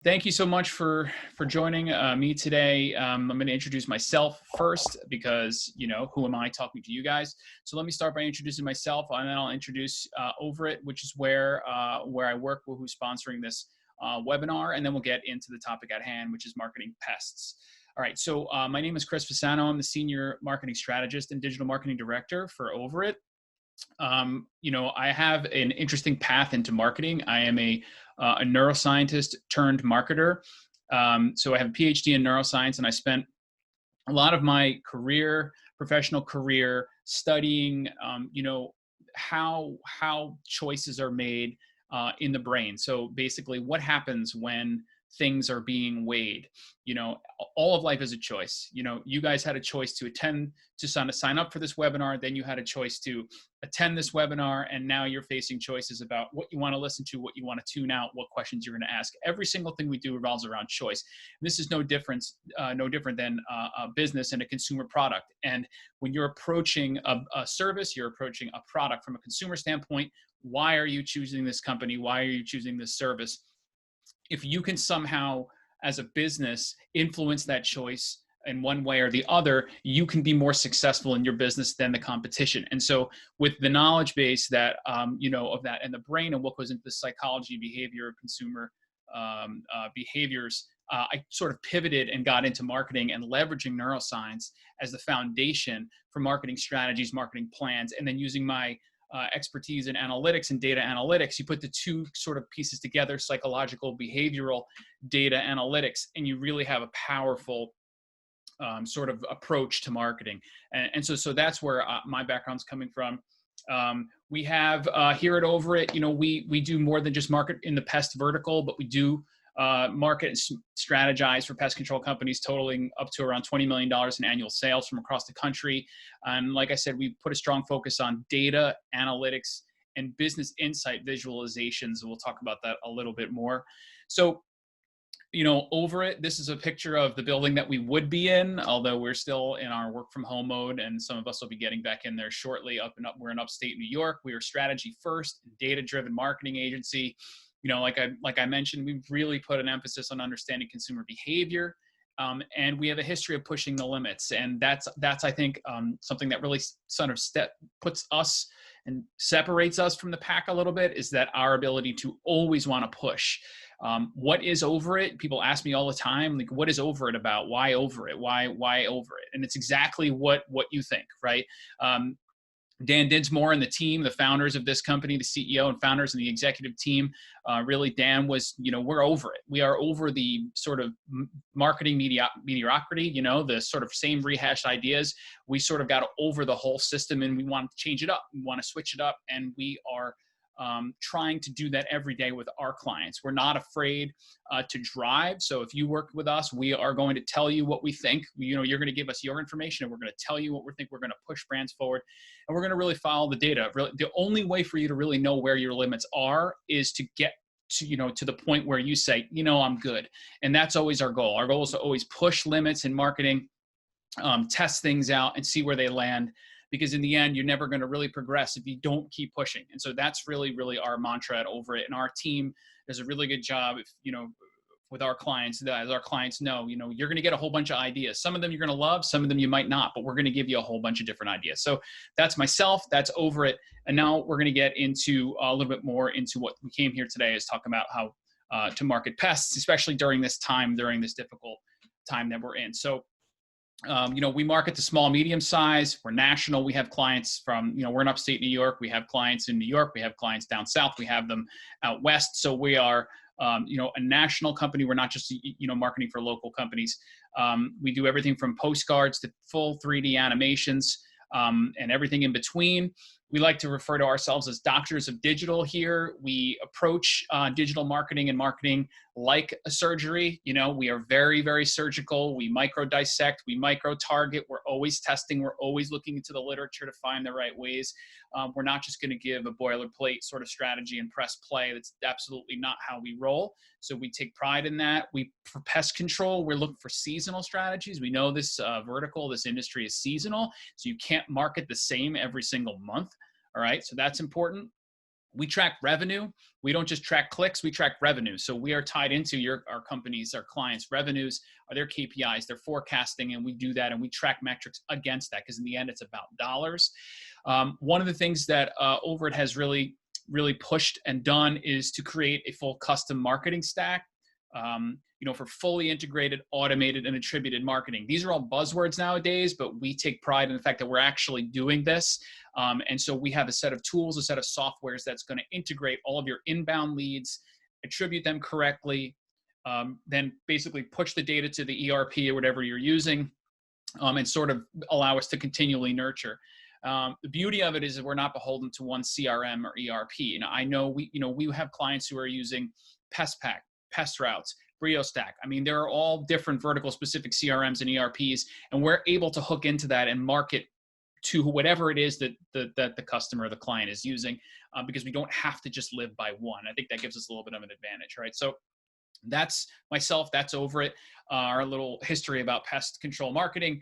Thank you so much for joining me today. I'm going to introduce myself first because who am I talking to you guys? So let me start by introducing myself, and then I'll introduce Over It, which is where I work, who's sponsoring this webinar, and then we'll get into the topic at hand, which is marketing pests. All right, so my name is Chris Fasano. I'm the senior marketing strategist and digital marketing director for Over It. I have an interesting path into marketing. I am a neuroscientist turned marketer. So I have a PhD in neuroscience, and I spent a lot of my professional career, studying, how choices are made in the brain. So basically, what happens when things are being weighed? All of life is a choice. You guys had a choice to sign up for this webinar. Then you had a choice to attend this webinar, and now you're facing choices about what you want to listen to, what you want to tune out, what questions you're going to ask. Every single thing we do revolves around choice. This is no different than a business and a consumer product. And when you're approaching a service, you're approaching a product from a consumer standpoint. Why are you choosing this company? Why are you choosing this service? If you can somehow, as a business, influence that choice in one way or the other, you can be more successful in your business than the competition. And so with the knowledge base that, of that and the brain and what goes into the psychology, behavior, consumer behaviors, I sort of pivoted and got into marketing and leveraging neuroscience as the foundation for marketing strategies, marketing plans, and then using my expertise in analytics and data analytics. You put the two sort of pieces together, psychological, behavioral data analytics, and you really have a powerful sort of approach to marketing. And so that's where my background's coming from. We have here at Over It, we do more than just market in the pest vertical, but we do market and strategize for pest control companies totaling up to around $20 million in annual sales from across the country. And like I said, we put a strong focus on data, analytics, and business insight visualizations. We'll talk about that a little bit more. So, Over It, this is a picture of the building that we would be in, although we're still in our work from home mode, and some of us will be getting back in there shortly. We're in upstate New York. We are strategy first, data-driven marketing agency. Like I mentioned, we've really put an emphasis on understanding consumer behavior, and we have a history of pushing the limits. And that's I think something that really sort of puts us and separates us from the pack a little bit, is that our ability to always want to push. What is Over It? People ask me all the time, like, what is Over It about? Why Over It? Why Over It? And it's exactly what you think, right? Dan Dinsmore and the team, the founders of this company, the CEO and founders and the executive team, really, Dan was, we're over it. We are over the sort of marketing mediocrity, the sort of same rehashed ideas. We sort of got over the whole system, and we want to change it up. We want to switch it up, and we are trying to do that every day with our clients. We're not afraid to drive. So if you work with us, we are going to tell you what we think. You're going to give us your information, and we're going to tell you what we think. We're going to push brands forward, and we're going to really follow the data. Really, the only way for you to really know where your limits are is to get to the point where you say, I'm good. And that's always our goal. Our goal is to always push limits in marketing, test things out, and see where they land. Because in the end, you're never going to really progress if you don't keep pushing. And so that's really, really our mantra at Over It. And our team does a really good job, with our clients. As our clients know, you're going to get a whole bunch of ideas. Some of them you're going to love, some of them you might not, but we're going to give you a whole bunch of different ideas. So that's myself, that's Over It. And now we're going to get into a little bit more into what we came here today, is talk about how to market pests, especially during this difficult time that we're in. So we market to small, medium size. We're national. We have clients from, we're in upstate New York. We have clients in New York. We have clients down south. We have them out west. So we are, a national company. We're not just, marketing for local companies. We do everything from postcards to full 3D animations, and everything in between. We like to refer to ourselves as doctors of digital here. We approach digital marketing and marketing like a surgery. We are very, very surgical. We micro dissect, we micro target. We're always testing. We're always looking into the literature to find the right ways. We're not just going to give a boilerplate sort of strategy and press play. That's absolutely not how we roll. So we take pride in that. For pest control, we're looking for seasonal strategies. We know this this industry is seasonal. So you can't market the same every single month. All right. So that's important. We track revenue. We don't just track clicks, we track revenue. So we are tied into our companies, our clients' revenues, are their KPIs, their forecasting, and we do that and we track metrics against that because in the end, it's about dollars. One of the things that Overt has really pushed and done is to create a full custom marketing stack, for fully integrated, automated, and attributed marketing. These are all buzzwords nowadays, but we take pride in the fact that we're actually doing this. And so we have a set of tools, a set of softwares that's going to integrate all of your inbound leads, attribute them correctly, then basically push the data to the ERP or whatever you're using, and sort of allow us to continually nurture. The beauty of it is that we're not beholden to one CRM or ERP. I know we have clients who are using PestPack, Pest Routes, BrioStack. I mean, there are all different vertical specific CRMs and ERPs, and we're able to hook into that and market to whatever it is that the customer or the client is using, because we don't have to just live by one. I think that gives us a little bit of an advantage, right? So that's myself, that's over it. Our little history about pest control marketing.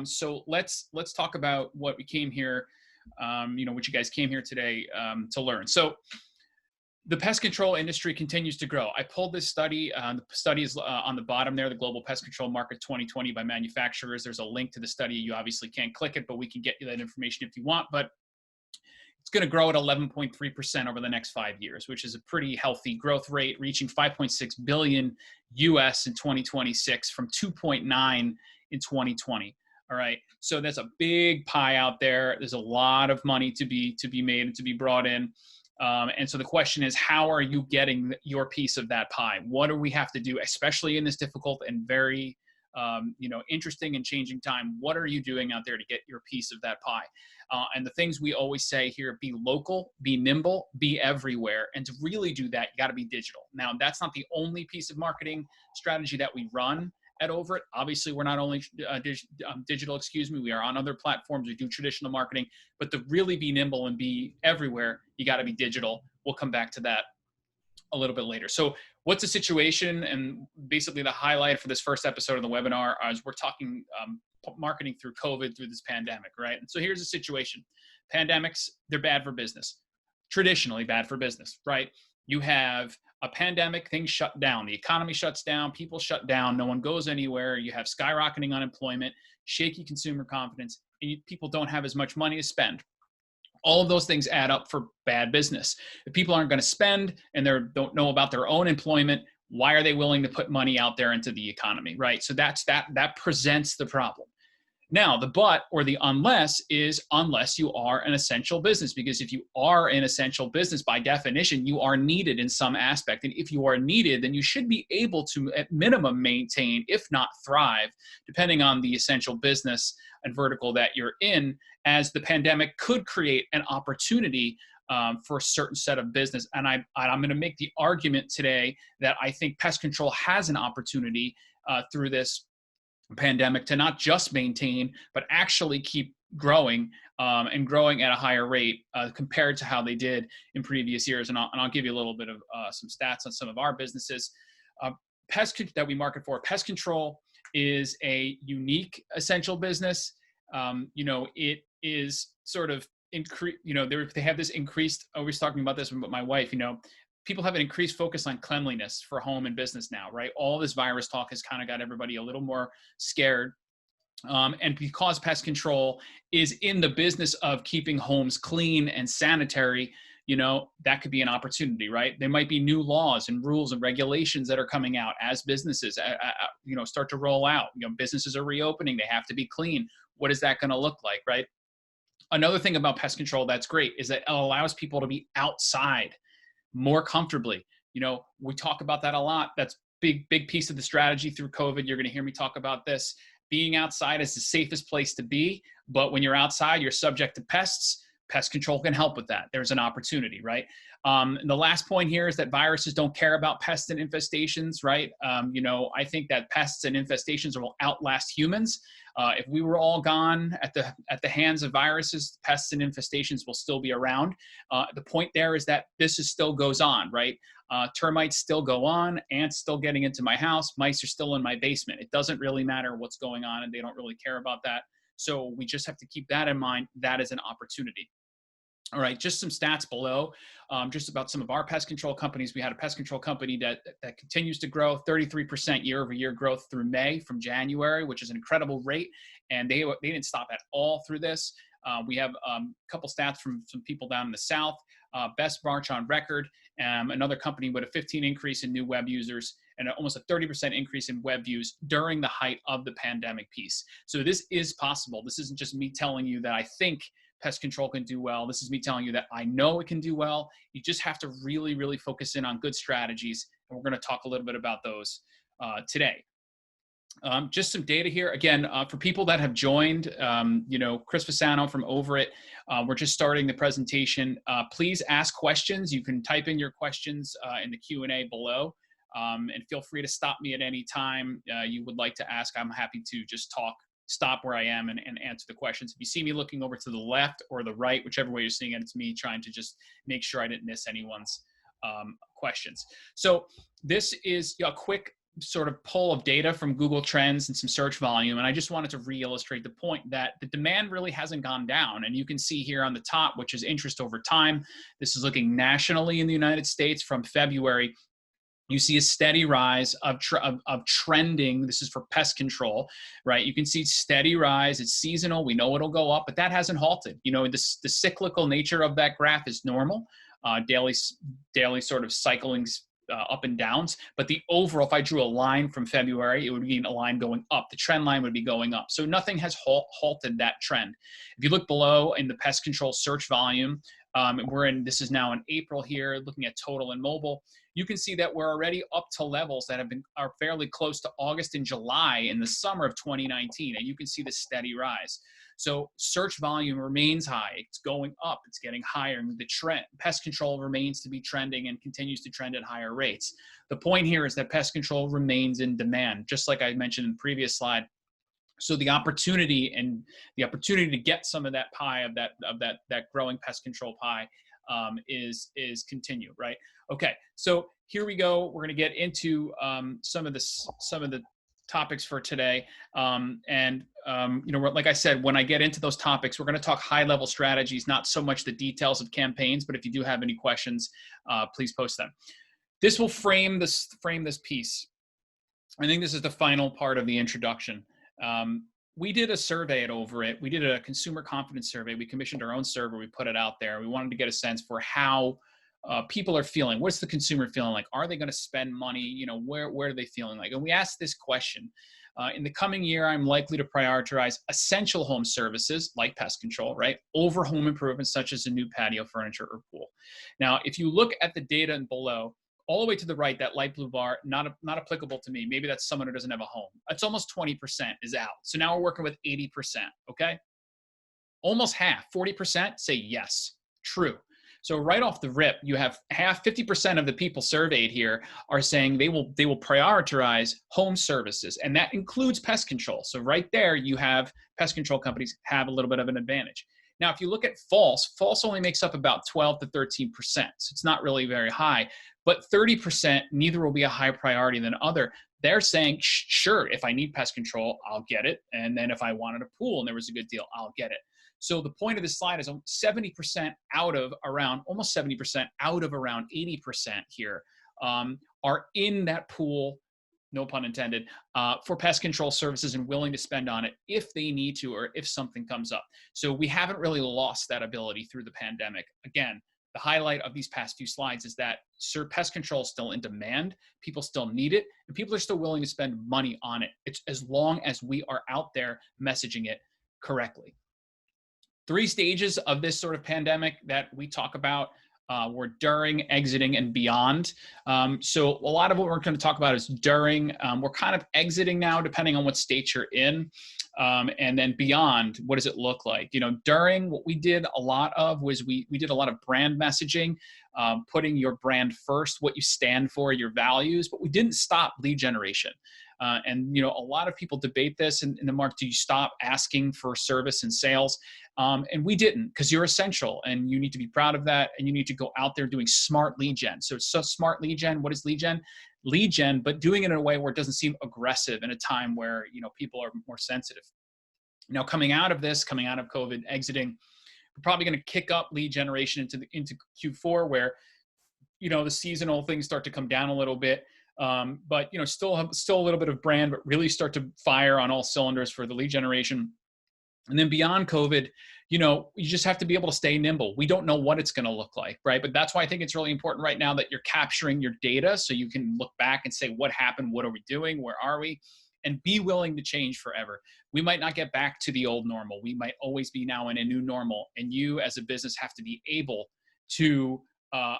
So let's talk about what we came here, what you guys came here today to learn. So the pest control industry continues to grow. I pulled this study. The study is on the bottom there, the Global Pest Control Market 2020 by manufacturers. There's a link to the study. You obviously can't click it, but we can get you that information if you want. But it's going to grow at 11.3% over the next 5 years, which is a pretty healthy growth rate, reaching 5.6 billion US in 2026 from 2.9 in 2020. All right. So that's a big pie out there. There's a lot of money to be made and to be brought in. And so the question is, how are you getting your piece of that pie? What do we have to do, especially in this difficult and very, interesting and changing time? What are you doing out there to get your piece of that pie? And the things we always say here, be local, be nimble, be everywhere. And to really do that, you got to be digital. Now, that's not the only piece of marketing strategy that we run at Overt. Obviously, we're not only digital, we are on other platforms. We do traditional marketing, but to really be nimble and be everywhere, you got to be digital. We'll come back to that a little bit later. So what's the situation? And basically the highlight for this first episode of the webinar is we're talking marketing through COVID, through this pandemic, right? And so here's the situation. Pandemics, they're bad for business. Traditionally bad for business, right? You have a pandemic, things shut down. The economy shuts down, people shut down, no one goes anywhere. You have skyrocketing unemployment, shaky consumer confidence, and people don't have as much money to spend. All of those things add up for bad business. If people aren't going to spend and they don't know about their own employment, why are they willing to put money out there into the economy, right? So that presents the problem. Now, the but or the unless is unless you are an essential business, because if you are an essential business, by definition, you are needed in some aspect. And if you are needed, then you should be able to, at minimum, maintain, if not thrive, depending on the essential business and vertical that you're in, as the pandemic could create an opportunity for a certain set of business. And I'm going to make the argument today that I think pest control has an opportunity through this pandemic to not just maintain, but actually keep growing and growing at a higher rate compared to how they did in previous years. And I'll give you a little bit of some stats on some of our businesses. That we market for. Pest control is a unique essential business. It is sort of they have this increased, I was talking about this with my wife, people have an increased focus on cleanliness for home and business now, right? All this virus talk has kind of got everybody a little more scared. And because pest control is in the business of keeping homes clean and sanitary, that could be an opportunity, right? There might be new laws and rules and regulations that are coming out as businesses, start to roll out. Businesses are reopening. They have to be clean. What is that going to look like, right? Another thing about pest control that's great is that it allows people to be outside more comfortably. We talk about that a lot. That's big piece of the strategy through COVID. You're going to hear me talk about this. Being outside is the safest place to be, but when you're outside, you're subject to pests. Pest control can help with that. There's an opportunity, right? And the last point here is that viruses don't care about pests and infestations, right? I think that pests and infestations will outlast humans. If we were all gone at the hands of viruses, pests and infestations will still be around. The point there is that this still goes on, right? Termites still go on, ants still getting into my house, mice are still in my basement. It doesn't really matter what's going on, and they don't really care about that. So we just have to keep that in mind. That is an opportunity. All right, just some stats below, just about some of our pest control companies. We had a pest control company that continues to grow, 33% year-over-year growth through May from January, which is an incredible rate. And they didn't stop at all through this. We have a couple stats from some people down in the South. Best March on record. Another company with a 15 increase in new web users and almost a 30% increase in web views during the height of the pandemic piece. So this is possible. This isn't just me telling you that I think pest control can do well. This is me telling you that I know it can do well. You just have to really, really focus in on good strategies. And we're going to talk a little bit about those today. Just some data here. Again, for people that have joined, Chris Fasano from Over It, we're just starting the presentation. Please ask questions. You can type in your questions in the Q&A below. And feel free to stop me at any time you would like to ask. I'm happy to just stop where I am and answer the questions. If you see me looking over to the left or the right, whichever way you're seeing it, it's me trying to just make sure I didn't miss anyone's questions. So this is a quick sort of pull of data from Google Trends and some search volume. And I just wanted to re-illustrate the point that the demand really hasn't gone down. And you can see here on the top, which is interest over time. This is looking nationally in the United States from February. You see a steady rise of trending. This is for pest control, right? You can see steady rise. It's seasonal. We know it'll go up, but that hasn't halted. The cyclical nature of that graph is normal, daily sort of cycling up and downs. But the overall, if I drew a line from February, it would be a line going up. The trend line would be going up. So nothing has halted that trend. If you look below in the pest control search volume, this is now in April here, looking at total and mobile. You can see that we're already up to levels that are fairly close to August and July in the summer of 2019, and you can see the steady rise. So search volume remains high. It's going up. It's getting higher. The trend, pest control remains to be trending and continues to trend at higher rates. The point here is that pest control remains in demand, just like I mentioned in the previous slide. So the opportunity to get some of that pie of that growing pest control pie is continued, right? Okay, so here we go. We're going to get into some of the topics for today, like I said, when I get into those topics, we're going to talk high-level strategies, not so much the details of campaigns. But if you do have any questions, please post them. This will frame this piece. I think this is the final part of the introduction. We did a survey at Over It. We did a consumer confidence survey. We commissioned our own survey. We put it out there. We wanted to get a sense for how people are feeling. What's the consumer feeling like? Are they going to spend money? Where are they feeling like? And we asked this question. In the coming year, I'm likely to prioritize essential home services like pest control, right, over home improvements such as a new patio, furniture, or pool. Now, if you look at the data below, all the way to the right, that light blue bar, not applicable to me. Maybe that's someone who doesn't have a home. It's almost 20% is out. So now we're working with 80%, okay? Almost half, 40% say yes, true. So right off the rip, you have 50% of the people surveyed here are saying they will prioritize home services, and that includes pest control. So right there, you have pest control companies have a little bit of an advantage. Now, if you look at false only makes up about 12 to 13%. So it's not really very high. But 30%, neither will be a higher priority than other. They're saying, sure, if I need pest control, I'll get it. And then if I wanted a pool and there was a good deal, I'll get it. So the point of this slide is 70% out of around, almost 70% out of around 80% here are in that pool, no pun intended, for pest control services and willing to spend on it if they need to or if something comes up. So we haven't really lost that ability through the pandemic. Again, the highlight of these past few slides is that pest control is still in demand. People still need it, and people are still willing to spend money on it. It's as long as we are out there messaging it correctly. 3 stages of this sort of pandemic that we talk about were during, exiting, and beyond. So a lot of what we're going to talk about is during. We're kind of exiting now, depending on what state you're in. And then beyond, what does it look like? During, what we did a lot of was we did a lot of brand messaging, putting your brand first, what you stand for, your values, but we didn't stop lead generation. And a lot of people debate this in the market. Do you stop asking for service and sales? And we didn't, because you're essential and you need to be proud of that. And you need to go out there doing smart lead gen. So it's so smart lead gen. What is lead gen? Lead gen, but doing it in a way where it doesn't seem aggressive in a time where people are more sensitive. Now, coming out of COVID, exiting, We're probably going to kick up lead generation into Q4 where, the seasonal things start to come down a little bit. But, still a little bit of brand, but really start to fire on all cylinders for the lead generation. And then beyond COVID, you just have to be able to stay nimble. We don't know what it's going to look like, right? But that's why I think it's really important right now that you're capturing your data so you can look back and say, what happened? What are we doing? Where are we? And be willing to change forever. We might not get back to the old normal. We might always be now in a new normal. And you as a business have to be able to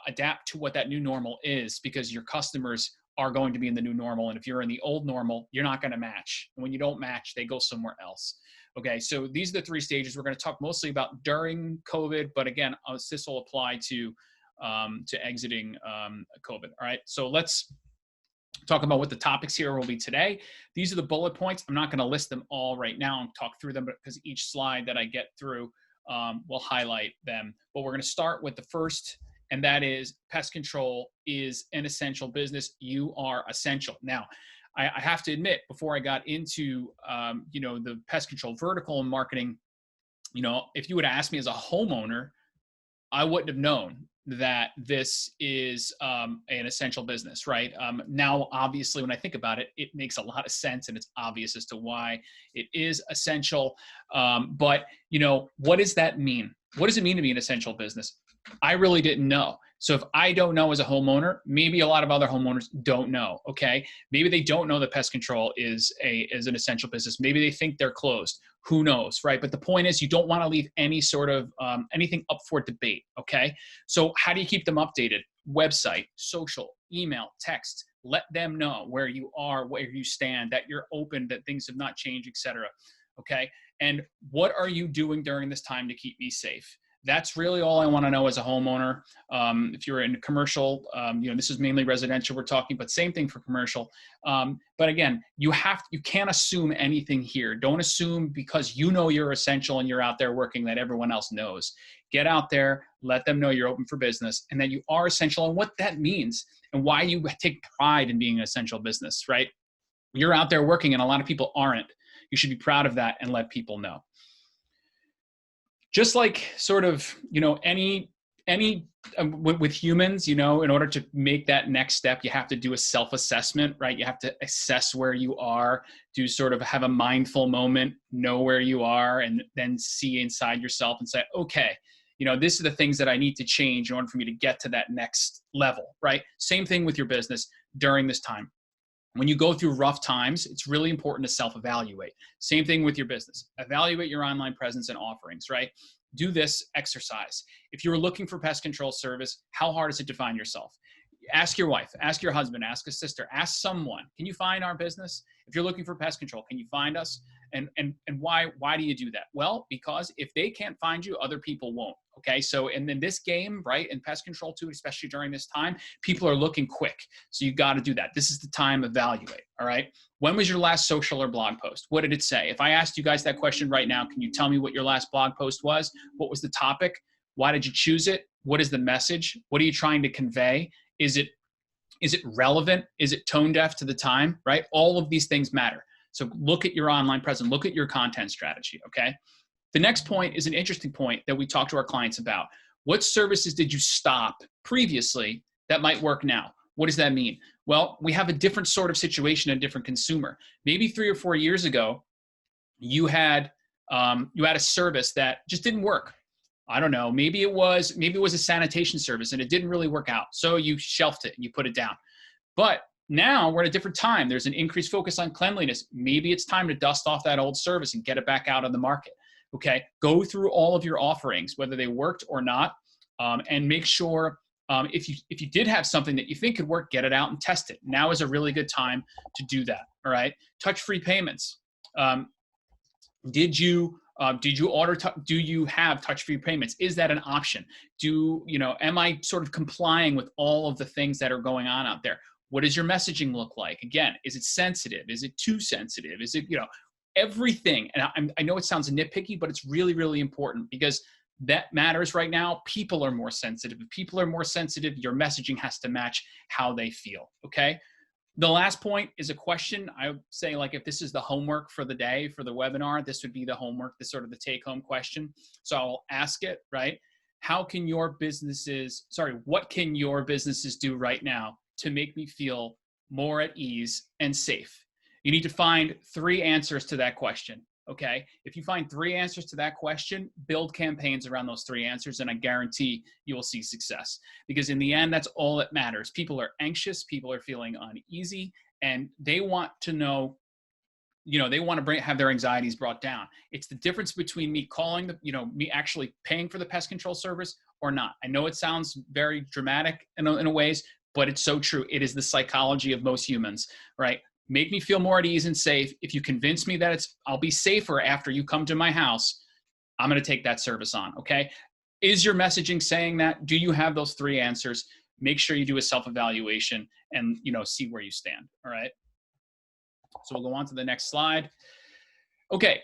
adapt to what that new normal is, because your customers are going to be in the new normal. And if you're in the old normal, you're not going to match. And when you don't match, they go somewhere else. Okay, so these are the 3 stages. We're going to talk mostly about during COVID, but again, this will apply to exiting COVID. All right, so let's talk about what the topics here will be today. These are the bullet points. I'm not going to list them all right now and talk through them, because each slide that I get through will highlight them. But we're going to start with the first, and that is pest control is an essential business. You are essential. Now, I have to admit, before I got into, the pest control vertical and marketing, if you would have asked me as a homeowner, I wouldn't have known that this is an essential business, right? Now, obviously, when I think about it, it makes a lot of sense, and it's obvious as to why it is essential. But, what does that mean? What does it mean to be an essential business? I really didn't know. So if I don't know as a homeowner, maybe a lot of other homeowners don't know, okay? Maybe they don't know that pest control is an essential business. Maybe they think they're closed. Who knows, right? But the point is, you don't want to leave any sort of anything up for debate, okay? So how do you keep them updated? Website, social, email, text. Let them know where you are, where you stand, that you're open, that things have not changed, etc. Okay? And what are you doing during this time to keep me safe? That's really all I want to know as a homeowner. If you're in commercial, this is mainly residential we're talking, but same thing for commercial. But again, you can't assume anything here. Don't assume because you're essential and you're out there working that everyone else knows. Get out there, let them know you're open for business and that you are essential and what that means and why you take pride in being an essential business, right? You're out there working and a lot of people aren't. You should be proud of that and let people know. Just like sort of, any with humans, in order to make that next step, you have to do a self-assessment, right? You have to assess where you are, do sort of have a mindful moment, know where you are, and then see inside yourself and say, okay, these are the things that I need to change in order for me to get to that next level, right? Same thing with your business during this time. When you go through rough times, it's really important to self-evaluate. Same thing with your business. Evaluate your online presence and offerings, right? Do this exercise. If you're looking for pest control service, how hard is it to find yourself? Ask your wife, ask your husband, ask a sister, ask someone. Can you find our business? If you're looking for pest control, can you find us? And why do you do that? Well, because if they can't find you, other people won't. Okay, so and in this game, right, in pest control too, especially during this time, people are looking quick. So you got to do that. This is the time to evaluate. All right. When was your last social or blog post? What did it say? If I asked you guys that question right now, can you tell me what your last blog post was? What was the topic? Why did you choose it? What is the message? What are you trying to convey? Is it relevant? Is it tone deaf to the time? Right? All of these things matter. So look at your online presence, look at your content strategy, okay? The next point is an interesting point that we talk to our clients about. What services did you stop previously that might work now? What does that mean? Well, we have a different sort of situation, a different consumer. Maybe 3 or 4 years ago, you had a service that just didn't work. I don't know, maybe it was a sanitation service and it didn't really work out. So you shelved it and you put it down. But now we're at a different time. There's an increased focus on cleanliness. Maybe it's time to dust off that old service and get it back out on the market. Okay, go through all of your offerings, whether they worked or not, and make sure if you did have something that you think could work, get it out and test it. Now is a really good time to do that. All right, touch-free payments. Did you order? Do you have touch-free payments? Is that an option? Am I sort of complying with all of the things that are going on out there? What does your messaging look like? Again, is it sensitive? Is it too sensitive? Is it, everything? And I know it sounds nitpicky, but it's really, really important because that matters right now. People are more sensitive. If people are more sensitive, your messaging has to match how they feel, okay? The last point is a question. I would say, like, if this is the homework for the day, for the webinar, this would be the homework, this sort of the take home question. So I'll ask it, right? What can your businesses do right now to make me feel more at ease and safe? You need to find 3 answers to that question. Okay. If you find 3 answers to that question, build campaigns around those 3 answers, and I guarantee you will see success. Because in the end, that's all that matters. People are anxious, people are feeling uneasy, and they want to know, they want to have their anxieties brought down. It's the difference between me calling me actually paying for the pest control service or not. I know it sounds very dramatic in a ways, but it's so true. It is the psychology of most humans, right? Make me feel more at ease and safe. If you convince me that I'll be safer after you come to my house, I'm going to take that service on. Okay. Is your messaging saying that? Do you have those 3 answers? Make sure you do a self-evaluation and, see where you stand. All right. So we'll go on to the next slide. Okay.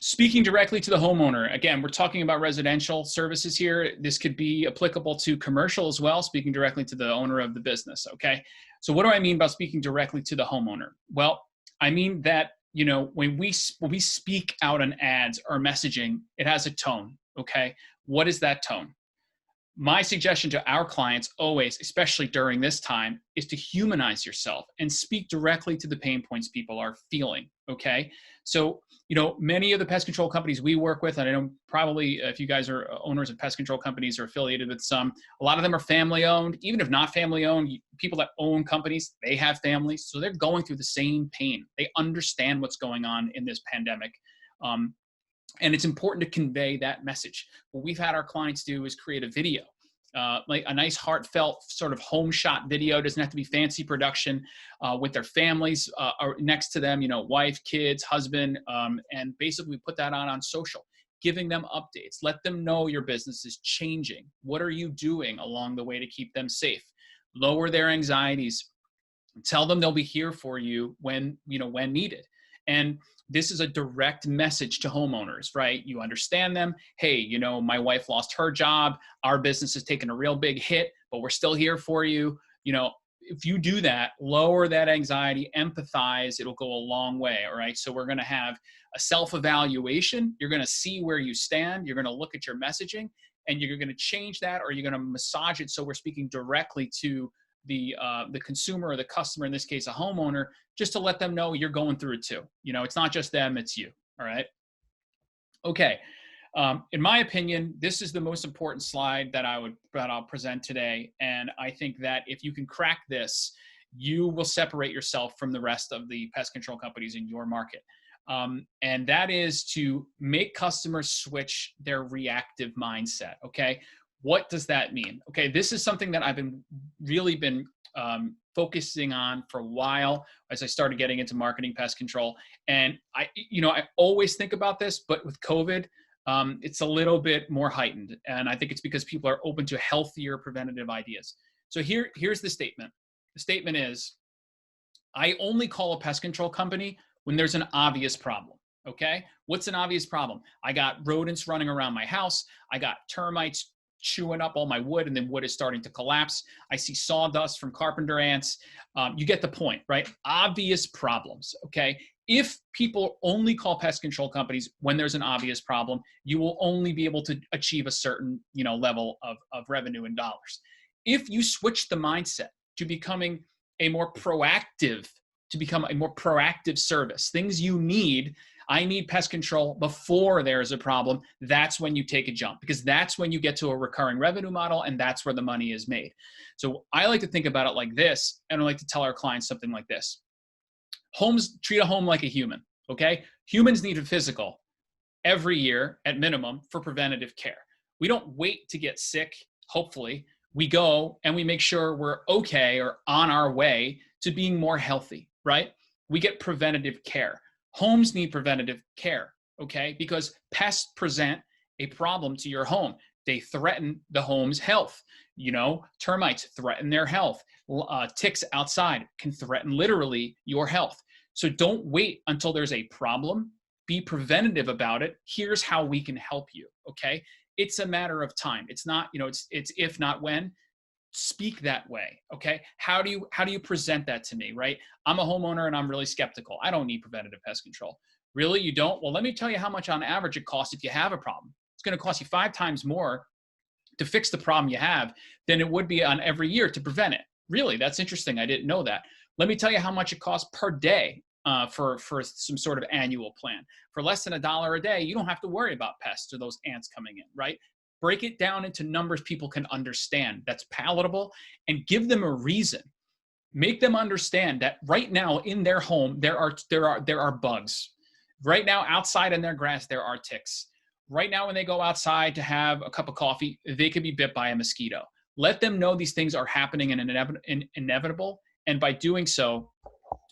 Speaking directly to the homeowner. Again, we're talking about residential services here. This could be applicable to commercial as well, speaking directly to the owner of the business. Okay. So what do I mean by speaking directly to the homeowner? Well, I mean that, when we speak out on ads or messaging, it has a tone. Okay. What is that tone? My suggestion to our clients always, especially during this time, is to humanize yourself and speak directly to the pain points people are feeling. Okay. So, many of the pest control companies we work with, and I know probably if you guys are owners of pest control companies or affiliated with some, a lot of them are family owned. Even if not family owned, people that own companies, they have families. So they're going through the same pain. They understand what's going on in this pandemic. And it's important to convey that message. What we've had our clients do is create a video, like a nice heartfelt sort of home shot video. It doesn't have to be fancy production, with their families are next to them, wife, kids, husband, and basically put that on social, giving them updates. Let them know your business is changing. What are you doing along the way to keep them safe? Lower their anxieties. Tell them they'll be here for you when needed. And this is a direct message to homeowners, right? You understand them. Hey, my wife lost her job. Our business has taken a real big hit, but we're still here for you. If you do that, lower that anxiety, empathize, it'll go a long way. All right. So we're going to have a self-evaluation. You're going to see where you stand. You're going to look at your messaging and you're going to change that, or you're going to massage it. So we're speaking directly to the consumer or the customer, in this case, a homeowner, just to let them know you're going through it too. It's not just them, it's you. All right. Okay. In my opinion, this is the most important slide that I'll present today. And I think that if you can crack this, you will separate yourself from the rest of the pest control companies in your market. And that is to make customers switch their reactive mindset. Okay. What does that mean? Okay, this is something that I've really been focusing on for a while as I started getting into marketing pest control. And I always think about this, but with COVID, it's a little bit more heightened. And I think it's because people are open to healthier preventative ideas. So here's the statement. The statement is, I only call a pest control company when there's an obvious problem. Okay, what's an obvious problem? I got rodents running around my house. I got termites chewing up all my wood, and then wood is starting to collapse. I see sawdust from carpenter ants. You get the point, right? Obvious problems, okay? If people only call pest control companies when there's an obvious problem, you will only be able to achieve a certain, level of revenue in dollars. If you switch the mindset to becoming a more proactive service, things you need, I need pest control before there's a problem, that's when you take a jump, because that's when you get to a recurring revenue model, and that's where the money is made. So I like to think about it like this, and I like to tell our clients something like this. Treat a home like a human, okay? Humans need a physical every year at minimum for preventative care. We don't wait to get sick, hopefully. We go and we make sure we're okay or on our way to being more healthy, right? We get preventative care. Homes need preventative care, okay? Because pests present a problem to your home. They threaten the home's health. Termites threaten their health. Ticks outside can threaten literally your health. So don't wait until there's a problem. Be preventative about it. Here's how we can help you, okay? It's a matter of time. It's not, it's if not when. speak that way. Okay. How do you present that to me? Right. I'm a homeowner and I'm really skeptical. I don't need preventative pest control. Really? You don't? Well, let me tell you how much on average it costs if you have a problem. It's going to cost you 5 times more to fix the problem you have than it would be on every year to prevent it. Really? That's interesting. I didn't know that. Let me tell you how much it costs per day for some sort of annual plan. For less than $1 a day, you don't have to worry about pests or those ants coming in, right? Break it down into numbers people can understand that's palatable, and give them a reason. Make them understand that right now in their home there are bugs. Right now outside in their grass there are ticks. Right now when they go outside to have a cup of coffee, they could be bit by a mosquito. Let them know these things are happening and inevitable, and by doing so,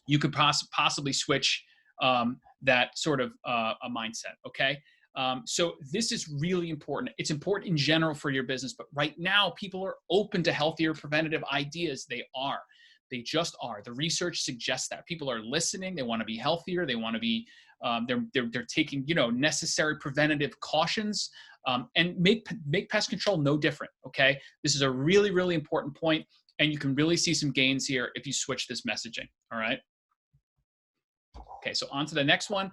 you could possibly switch that sort of a mindset. Okay. So this is really important. It's important in general for your business, but right now people are open to healthier preventative ideas. They just are. The research suggests that people are listening. They want to be healthier. They want to be, they're taking, necessary preventative cautions, and make pest control no different. Okay. This is a really, really important point, and you can really see some gains here if you switch this messaging. All right. Okay. So on to the next one.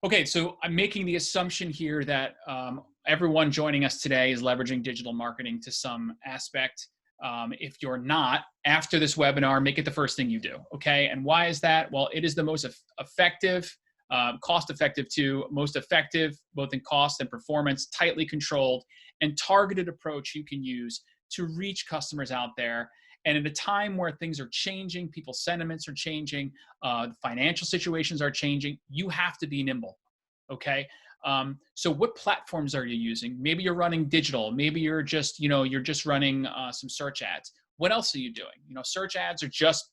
Okay, so I'm making the assumption here that everyone joining us today is leveraging digital marketing to some aspect. If you're not, after this webinar, make it the first thing you do, okay? And why is that? Well, it is the most effective, cost-effective too, most effective both in cost and performance, tightly controlled and targeted approach you can use to reach customers out there. And at a time where things are changing, people's sentiments are changing, financial situations are changing, you have to be nimble, okay? So what platforms are you using? Maybe you're running digital. Maybe you're just, you're just running some search ads. What else are you doing? Search ads are just,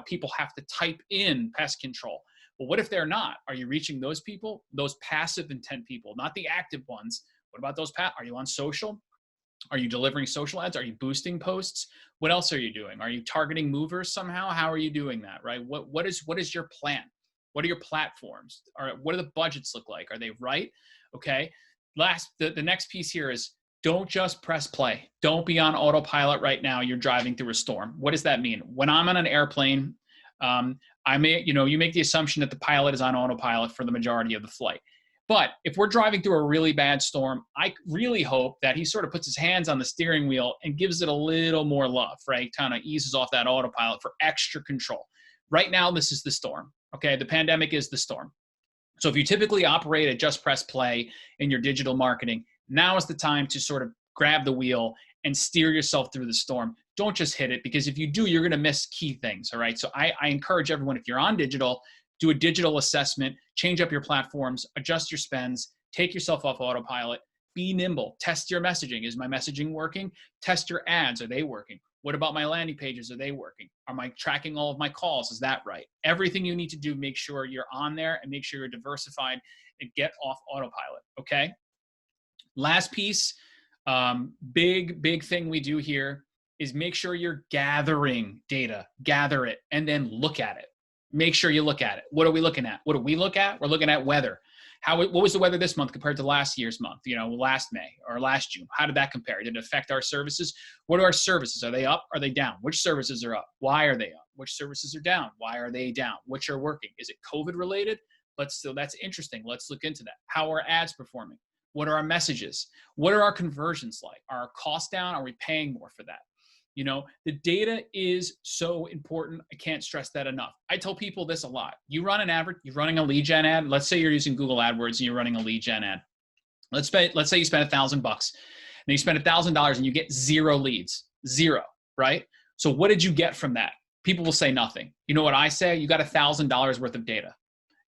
people have to type in pest control. Well, what if they're not? Are you reaching those people, those passive intent people, not the active ones? What about those? Are you on social? Are you delivering social ads? Are you boosting posts? What else are you doing? Are you targeting movers somehow? How are you doing that, right? What is your plan? What are your platforms? What do the budgets look like? Are they right? Okay. The next piece here is don't just press play. Don't be on autopilot right now. You're driving through a storm. What does that mean? When I'm on an airplane, you make the assumption that the pilot is on autopilot for the majority of the flight. But if we're driving through a really bad storm, I really hope that he sort of puts his hands on the steering wheel and gives it a little more love, right? Kind of eases off that autopilot for extra control. Right now, this is the storm, okay? The pandemic is the storm. So if you typically operate at just press play in your digital marketing, now is the time to sort of grab the wheel and steer yourself through the storm. Don't just hit it, because if you do, you're going to miss key things, all right? So I encourage everyone, if you're on digital, do a digital assessment, change up your platforms, adjust your spends, take yourself off autopilot, be nimble, test your messaging. Is my messaging working? Test your ads. Are they working? What about my landing pages? Are they working? Am I tracking all of my calls? Is that right? Everything you need to do, make sure you're on there and make sure you're diversified and get off autopilot, okay? Last piece, big thing we do here is make sure you're gathering data, gather it, and then look at it. Make sure you look at it. What are we looking at? What do we look at? We're looking at weather. What was the weather this month compared to last year's month? Last May or last June. How did that compare? Did it affect our services? What are our services? Are they up? Are they down? Which services are up? Why are they up? Which services are down? Why are they down? Which are working? Is it COVID related? But still, that's interesting. Let's look into that. How are ads performing? What are our messages? What are our conversions like? Are our costs down? Are we paying more for that? The data is so important. I can't stress that enough. I tell people this a lot. You run an ad, you're running a lead gen ad. Let's say you're using Google AdWords and you're running a lead gen ad. Let's say you spend $1,000 and you spend $1,000 and you get 0 leads, 0, right? So what did you get from that? People will say nothing. You know what I say? You got $1,000 worth of data.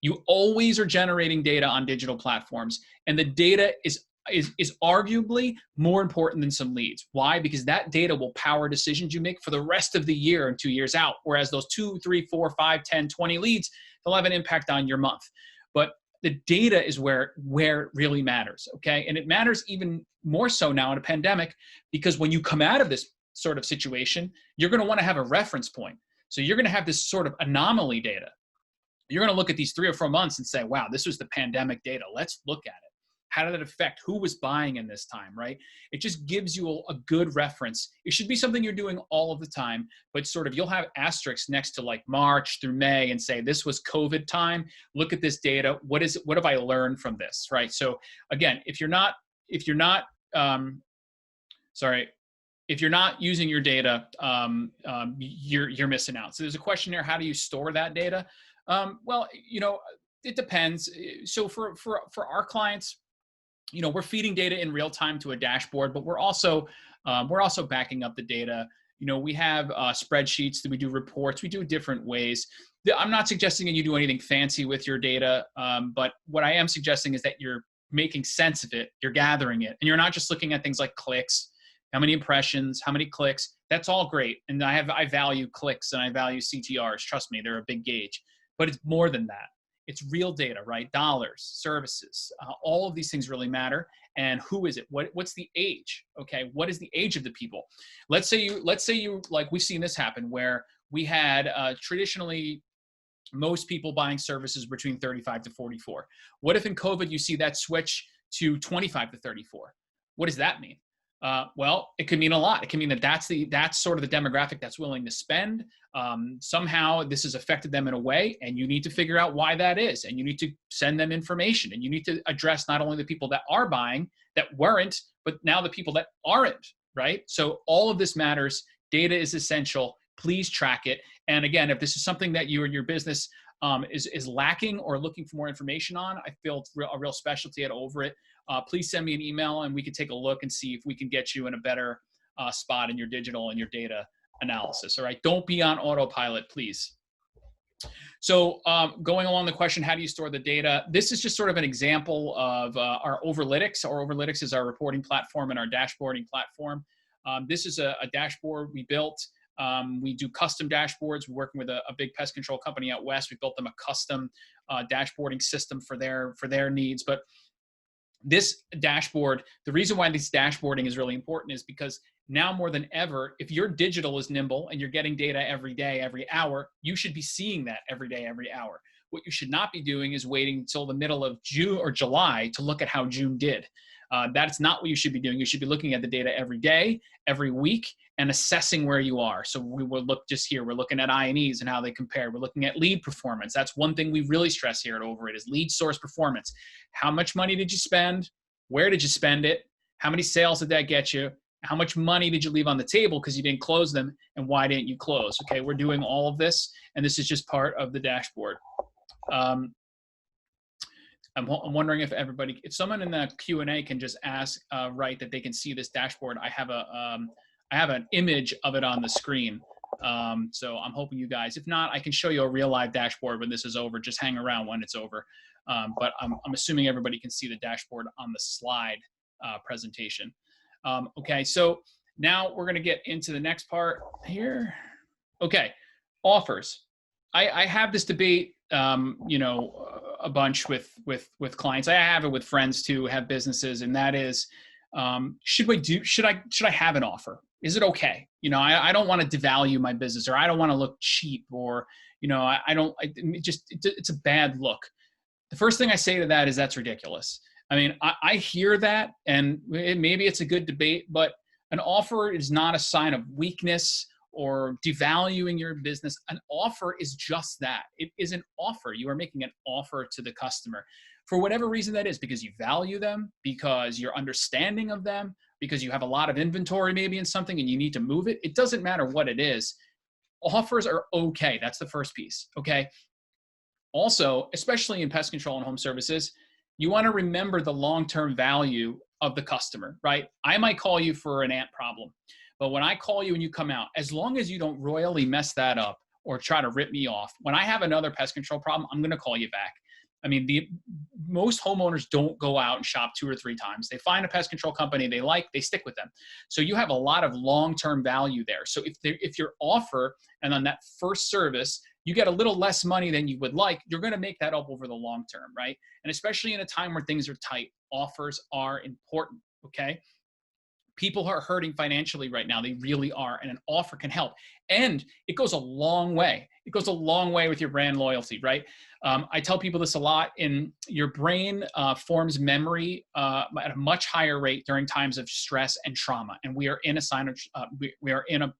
You always are generating data on digital platforms, and the data is arguably more important than some leads. Why? Because that data will power decisions you make for the rest of the year and 2 years out. Whereas those 2, 3, 4, 5, 10, 20 leads, they'll have an impact on your month. But the data is where it really matters, okay? And it matters even more so now in a pandemic, because when you come out of this sort of situation, you're gonna wanna have a reference point. So you're gonna have this sort of anomaly data. You're gonna look at these 3 or 4 months and say, wow, this was the pandemic data. Let's look at it. How did it affect who was buying in this time, right? It just gives you a good reference. It should be something you're doing all of the time, but sort of you'll have asterisks next to like March through May and say, this was COVID time. Look at this data. What have I learned from this, right? So again, if you're not using your data, you're missing out. So there's a question here: how do you store that data? Well, it depends. So for our clients, we're feeding data in real time to a dashboard, but we're also backing up the data. We have spreadsheets that we do reports. We do different ways. I'm not suggesting that you do anything fancy with your data, but what I am suggesting is that you're making sense of it. You're gathering it, and you're not just looking at things like clicks, how many impressions, how many clicks. That's all great, and I value clicks and I value CTRs. Trust me, they're a big gauge. But it's more than that. It's real data, right? Dollars, services, all of these things really matter. And who is it? What's the age? Okay, what is the age of the people? Let's say you like, we've seen this happen where we had traditionally most people buying services between 35 to 44. What if in COVID you see that switch to 25 to 34? What does that mean? Well, it could mean a lot. It can mean that that's sort of the demographic that's willing to spend. Somehow this has affected them in a way, and you need to figure out why that is. And you need to send them information, and you need to address not only the people that are buying that weren't, but now the people that aren't, right? So all of this matters. Data is essential. Please track it. And again, if this is something that you and your business is lacking or looking for more information on, I feel it's a real specialty at Over It. Please send me an email and we can take a look and see if we can get you in a better spot in your digital and your data analysis. All right, don't be on autopilot, please. So going along the question, how do you store the data? This is just sort of an example of our Overlytics. Our Overlytics is our reporting platform and our dashboarding platform. This is a dashboard we built. We do custom dashboards. We're working with a big pest control company out west. We built them a custom dashboarding system for their needs. But this dashboard, the reason why this dashboarding is really important is because now more than ever, if your digital is nimble and you're getting data every day, every hour, you should be seeing that every day, every hour. What you should not be doing is waiting until the middle of June or July to look at how June did. That's not what you should be doing. You should be looking at the data every day, every week, and assessing where you are. So we will look just here. We're looking at I&Es and how they compare. We're looking at lead performance. That's one thing we really stress here at Over It is lead source performance. How much money did you spend? Where did you spend it? How many sales did that get you? How much money did you leave on the table because you didn't close them? And why didn't you close? Okay, we're doing all of this, and this is just part of the dashboard. I'm wondering if someone in the Q&A can just ask, right, that they can see this dashboard. I have an image of it on the screen. So I'm hoping you guys, if not, I can show you a real live dashboard when this is over. Just hang around when it's over. But I'm assuming everybody can see the dashboard on the slide presentation. Okay, so now we're gonna get into the next part here. Okay, offers. I have this debate, a bunch with clients. I have it with friends too, have businesses, and that is, should I have an offer? Is it okay? I don't want to devalue my business, or I don't want to look cheap, or it's a bad look. The first thing I say to that is that's ridiculous. I mean, I hear that, and maybe it's a good debate, but an offer is not a sign of weakness or devaluing your business. An offer is just that. It is an offer. You are making an offer to the customer for whatever reason that is, because you value them, because you're understanding of them, because you have a lot of inventory maybe in something and you need to move it. It doesn't matter what it is. Offers are okay. That's the first piece, okay? Also, especially in pest control and home services, you want to remember the long-term value of the customer, right? I might call you for an ant problem, but when I call you and you come out, as long as you don't royally mess that up or try to rip me off, when I have another pest control problem, I'm going to call you back. I mean, most homeowners don't go out and shop 2 or 3 times. They find a pest control company they like, they stick with them. So you have a lot of long-term value there. So if your offer and on that first service, you get a little less money than you would like, you're going to make that up over the long term, right? And especially in a time where things are tight, offers are important, okay? People are hurting financially right now. They really are. And an offer can help. And it goes a long way. It goes a long way with your brand loyalty, right? I tell people this a lot. In your brain forms memory at a much higher rate during times of stress and trauma. And we are in a we are in a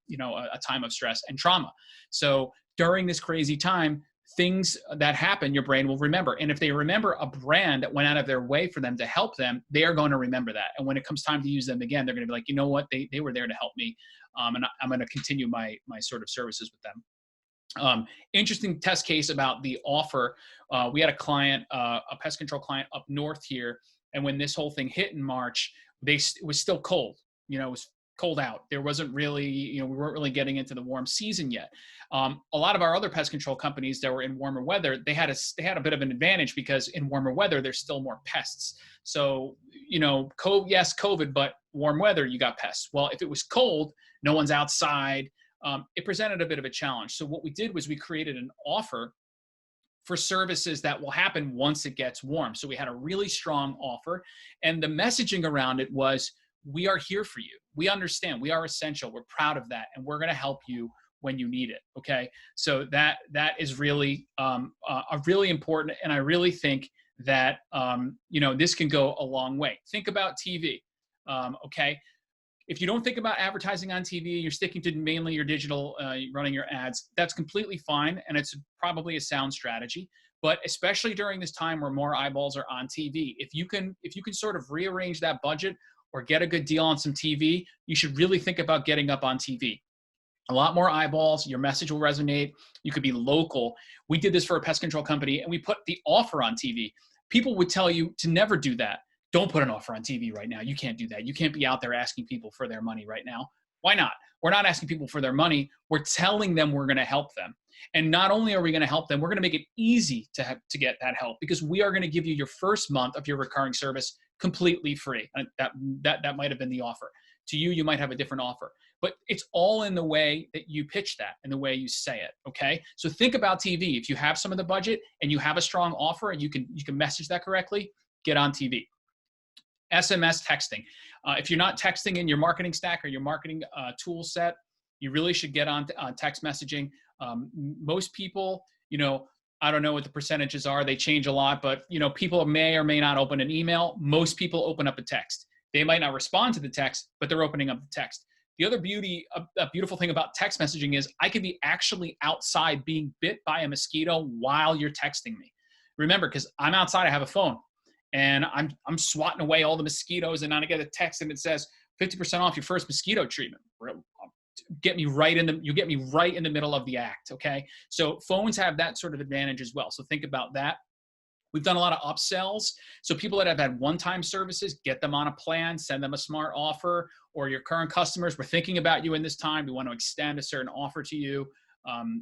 time of stress and trauma. So during this crazy time, things that happen, your brain will remember. And if they remember a brand that went out of their way for them to help them, they are going to remember that. And when it comes time to use them again, they're going to be like, you know what, they were there to help me. And I'm going to continue my sort of services with them. Interesting test case about the offer. We had a client, a pest control client up north here. And when this whole thing hit in March, it was still cold. It was cold out. There wasn't really, we weren't really getting into the warm season yet. A lot of our other pest control companies that were in warmer weather, they had a bit of an advantage because in warmer weather, there's still more pests. So, yes, COVID, but warm weather, you got pests. Well, if it was cold, no one's outside. It presented a bit of a challenge. So what we did was we created an offer for services that will happen once it gets warm. So we had a really strong offer, and the messaging around it was, we are here for you. We understand. We are essential. We're proud of that. And we're going to help you when you need it. Okay. So that is really really important. And I really think that, this can go a long way. Think about TV. Okay. If you don't think about advertising on TV, you're sticking to mainly your digital, running your ads, that's completely fine. And it's probably a sound strategy. But especially during this time where more eyeballs are on TV, if you can sort of rearrange that budget or get a good deal on some TV, you should really think about getting up on TV. A lot more eyeballs, your message will resonate. You could be local. We did this for a pest control company and we put the offer on TV. People would tell you to never do that. Don't put an offer on TV right now. You can't do that. You can't be out there asking people for their money right now. Why not? We're not asking people for their money. We're telling them we're going to help them. And not only are we going to help them, we're going to make it easy to get that help, because we are going to give you your first month of your recurring service completely free. That might have been the offer. To you, you might have a different offer. But it's all in the way that you pitch that and the way you say it, okay? So think about TV. If you have some of the budget and you have a strong offer and you can message that correctly, get on TV. SMS texting. If you're not texting in your marketing stack or your marketing tool set, you really should get on text messaging. Most people, I don't know what the percentages are. They change a lot, but people may or may not open an email. Most people open up a text. They might not respond to the text, but they're opening up the text. The other beautiful thing about text messaging is I could be actually outside being bit by a mosquito while you're texting me. Remember, because I'm outside, I have a phone, and I'm swatting away all the mosquitoes, and I get a text and it says 50% off your first mosquito treatment. You get me right in the middle of the act. Okay. So phones have that sort of advantage as well. So think about that. We've done a lot of upsells. So people that have had one-time services, get them on a plan, send them a smart offer, or your current customers, we're thinking about you in this time. We want to extend a certain offer to you.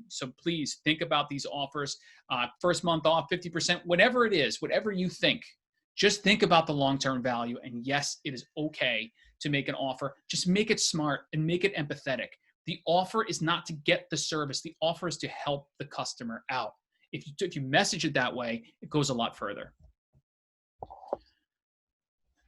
So please think about these offers. First month off, 50%, whatever it is, whatever you think, just think about the long-term value. And yes, it is okay to make an offer. Just make it smart and make it empathetic. The offer is not to get the service. The offer is to help the customer out. If you message it that way, it goes a lot further.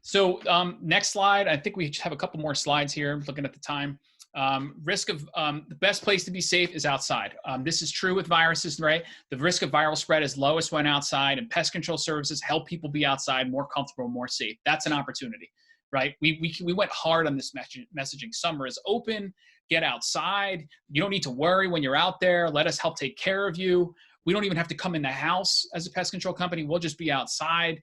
So next slide. I think we have a couple more slides here. I'm looking at the time. The best place to be safe is outside. This is true with viruses, right? The risk of viral spread is lowest when outside, and pest control services help people be outside more comfortable, more safe. That's an opportunity, right? We went hard on this messaging. Summer is open. Get outside. You don't need to worry when you're out there. Let us help take care of you. We don't even have to come in the house as a pest control company. We'll just be outside.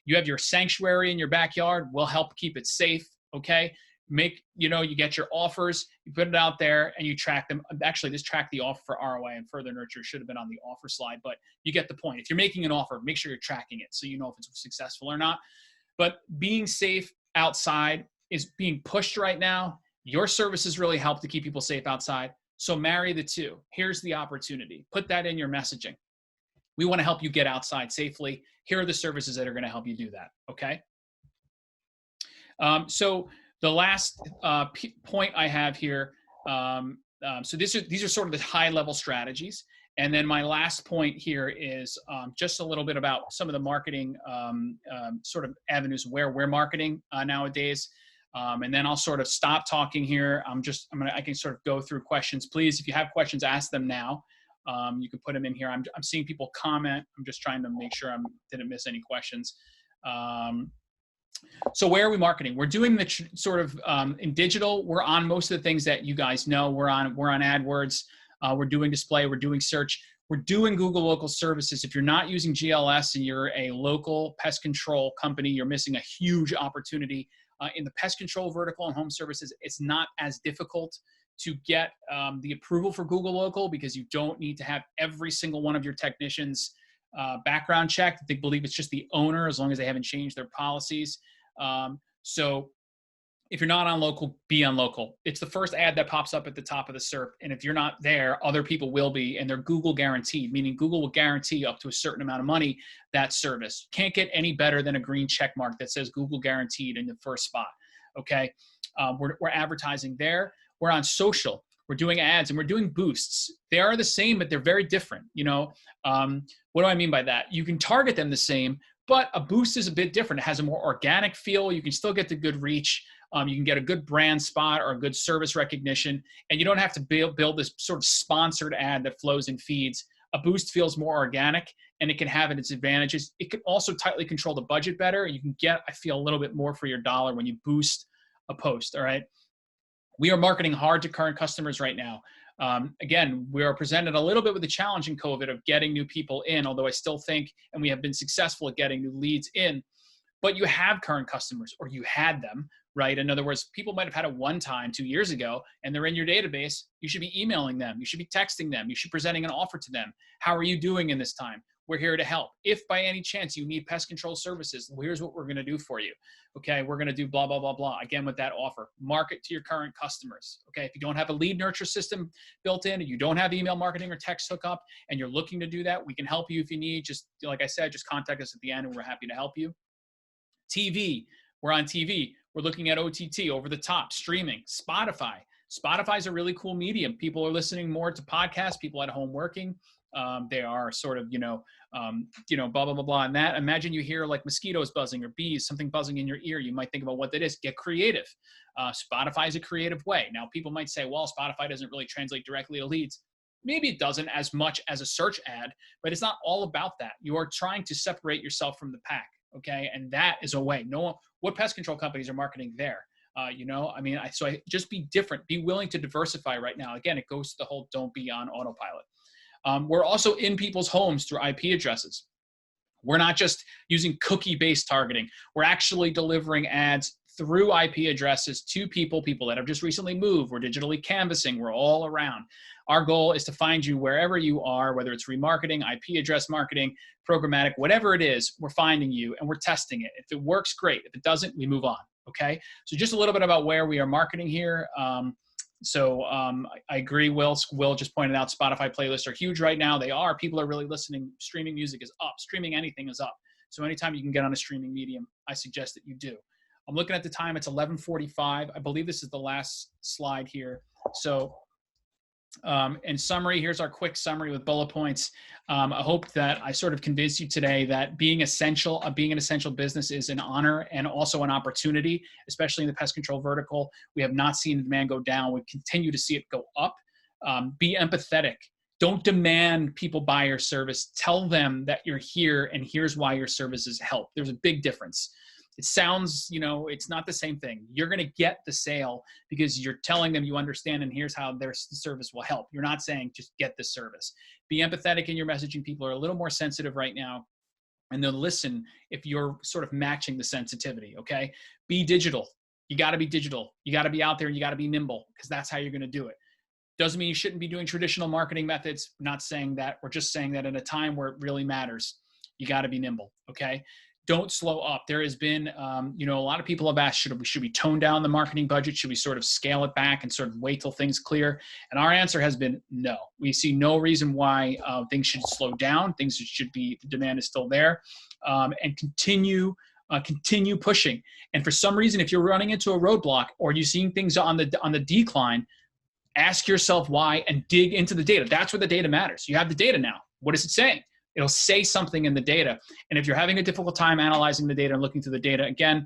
You have your sanctuary in your backyard. We'll help keep it safe, okay? You get your offers, you put it out there, and you track them. Actually, this track the offer for ROI and further nurture should have been on the offer slide, but you get the point. If you're making an offer, make sure you're tracking it so you know if it's successful or not. But being safe outside is being pushed right now. Your services really help to keep people safe outside. So marry the two. Here's the opportunity. Put that in your messaging. We want to help you get outside safely. Here are the services that are going to help you do that, okay? So the last point I have here, so these are sort of the high-level strategies. And then my last point here is just a little bit about some of the marketing sort of avenues where we're marketing nowadays. And then I'll sort of stop talking here. I can sort of go through questions. Please, if you have questions, ask them now. You can put them in here. I'm seeing people comment. I'm just trying to make sure I didn't miss any questions. So where are we marketing? We're doing the sort of in digital. We're on most of the things that you guys know. We're on AdWords. We're doing display. We're doing search. We're doing Google Local Services. If you're not using GLS and you're a local pest control company, you're missing a huge opportunity. In the pest control vertical and home services, it's not as difficult to get the approval for Google Local because you don't need to have every single one of your technicians background checked. They believe it's just the owner as long as they haven't changed their policies. So if you're not on local, be on local. It's the first ad that pops up at the top of the SERP. And if you're not there, other people will be, and they're Google guaranteed, meaning Google will guarantee up to a certain amount of money that service. Can't get any better than a green check mark that says Google guaranteed in the first spot. Okay. We're advertising there. We're on social. We're doing ads and we're doing boosts. They are the same, but they're very different. What do I mean by that? You can target them the same, but a boost is a bit different. It has a more organic feel. You can still get the good reach. You can get a good brand spot or a good service recognition, and you don't have to build this sort of sponsored ad that flows in feeds. A boost feels more organic, and it can have its advantages. It can also tightly control the budget better. You can get, I feel, a little bit more for your dollar when you boost a post, all right? We are marketing hard to current customers right now. Again, we are presented a little bit with the challenge in COVID of getting new people in, although I still think, and we have been successful at getting new leads in, but you have current customers, or you had them, right? In other words, people might have had it one time 2 years ago, and they're in your database. You should be emailing them. You should be texting them. You should be presenting an offer to them. How are you doing in this time? We're here to help. If by any chance you need pest control services, here's what we're going to do for you. Okay, we're going to do blah, blah, blah, blah. Again, with that offer, market to your current customers. Okay, if you don't have a lead nurture system built in, and you don't have email marketing or text hookup, and you're looking to do that, we can help you if you need. Just like I said, just contact us at the end, and we're happy to help you. TV, we're on TV. We're looking at OTT, over the top, streaming, Spotify. Spotify is a really cool medium. People are listening more to podcasts, people at home working. They are sort of, blah, blah, blah, blah. And that, imagine you hear like mosquitoes buzzing or bees, something buzzing in your ear. You might think about what that is. Get creative. Spotify is a creative way. Now, people might say, well, Spotify doesn't really translate directly to leads. Maybe it doesn't as much as a search ad, but it's not all about that. You are trying to separate yourself from the pack. Okay. And that is a way. What pest control companies are marketing there? So just be different, be willing to diversify right now. Again, it goes to the whole, don't be on autopilot. We're also in people's homes through IP addresses. We're not just using cookie-based targeting. We're actually delivering ads through IP addresses to people that have just recently moved. We're digitally canvassing. We're all around. Our goal is to find you wherever you are, whether it's remarketing, IP address marketing, programmatic, whatever it is, we're finding you and we're testing it. If it works, great. If it doesn't, we move on. Okay. So just a little bit about where we are marketing here. I agree. Will just pointed out Spotify playlists are huge right now. They are. People are really listening. Streaming music is up. Streaming anything is up. So anytime you can get on a streaming medium, I suggest that you do. I'm looking at the time. It's 11:45. I believe this is the last slide here. So in summary, here's our quick summary with bullet points. I hope that I sort of convinced you today that being an essential business is an honor and also an opportunity, especially in the pest control vertical. We have not seen demand go down. We continue to see it go up. Be empathetic. Don't demand people buy your service. Tell them that you're here and here's why your services help. There's a big difference. It sounds, it's not the same thing. You're going to get the sale because you're telling them you understand and here's how their service will help. You're not saying just get the service. Be empathetic in your messaging. People are a little more sensitive right now, and they'll listen if you're sort of matching the sensitivity, okay? Be digital. You got to be digital. You got to be out there and you got to be nimble because that's how you're going to do it. Doesn't mean you shouldn't be doing traditional marketing methods. We're not saying that. We're just saying that at a time where it really matters, you got to be nimble, okay? Don't slow up. There has been, a lot of people have asked, should we tone down the marketing budget? Should we sort of scale it back and sort of wait till things clear? And our answer has been no. We see no reason why things should slow down. Things should be, the demand is still there, and continue pushing. And for some reason, if you're running into a roadblock or you're seeing things on the decline, ask yourself why and dig into the data. That's where the data matters. You have the data now. What is it saying? It'll say something in the data. And if you're having a difficult time analyzing the data and looking through the data, again,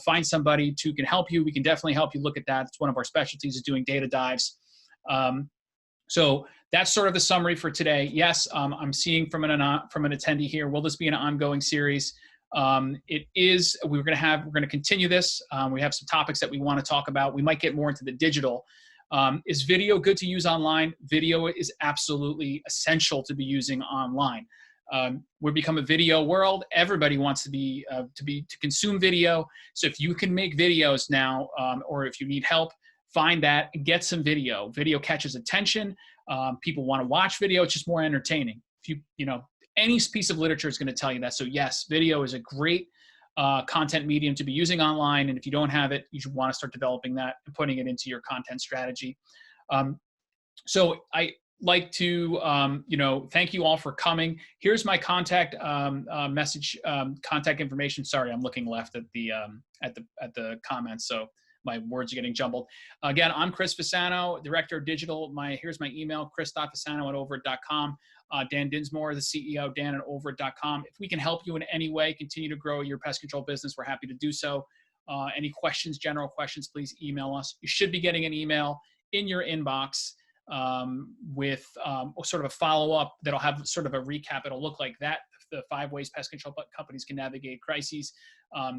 find somebody who can help you. We can definitely help you look at that. It's one of our specialties, is doing data dives. So that's sort of the summary for today. Yes, I'm seeing from an attendee here, will this be an ongoing series? It is. We're going to continue this. We have some topics that we want to talk about. We might get more into the digital. Is video good to use online? Video is absolutely essential to be using online. We've become a video world. Everybody wants to consume video. So if you can make videos now, or if you need help, find that and get some video. Video catches attention. People want to watch video. It's just more entertaining. If any piece of literature is going to tell you that. So yes, video is a great content medium to be using online. And if you don't have it, you should want to start developing that and putting it into your content strategy. So I like to, thank you all for coming. Here's my contact message, contact information. Sorry, I'm looking left at the comments. So my words are getting jumbled. Again, I'm Chris Fasano, Director of Digital. Here's my email, chris.fasano@overt.com. Dan Dinsmore, the CEO, dan@overt.com. If we can help you in any way, continue to grow your pest control business, we're happy to do so. Any questions, general questions, please email us. You should be getting an email in your inbox with sort of a follow-up that'll have sort of a recap. It'll look like that, the 5 ways pest control companies can navigate crises.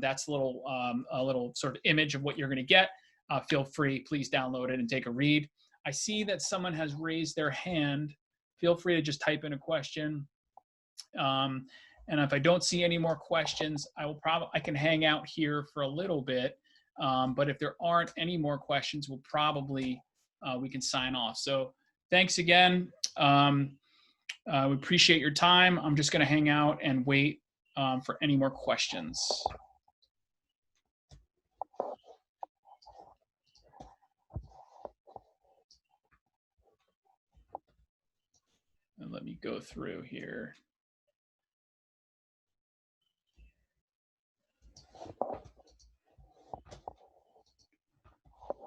That's a little sort of image of what you're going to get. Feel free, please download it and take a read. I see that someone has raised their hand. Feel free to just type in a question. And if I don't see any more questions, I can hang out here for a little bit. But if there aren't any more questions, we can sign off. So thanks again. We appreciate your time. I'm just going to hang out and wait for any more questions. And let me go through here.